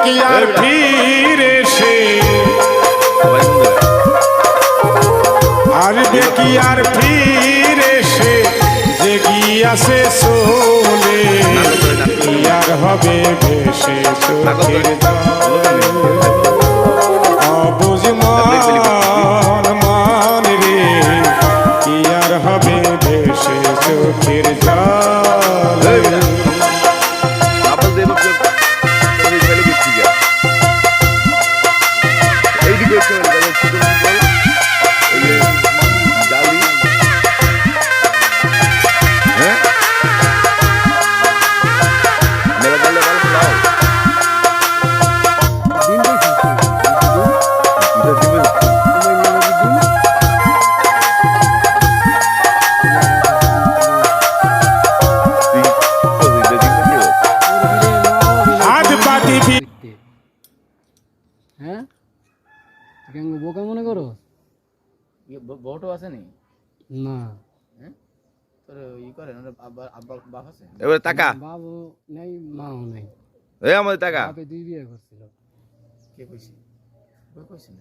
কি আর ফিরে সে আসবে কি আর ফিরে সে যে গিয়াছে চলে কি আর হবে ভেসে চোখের জলে অবুঝ মন মন রে কি আর হবে ভেসে চোখের জলে হ্যাঁ বোকা মনে করো বউটো আছে নি না হ্যাঁ তোর ই করে না আব্বা বাপ আছে এবারে টাকা বাবু নেই মাও নেই এই আমাদের টাকা বাপে 2 বিয়ে করছিল কে কইছে কই কইছে না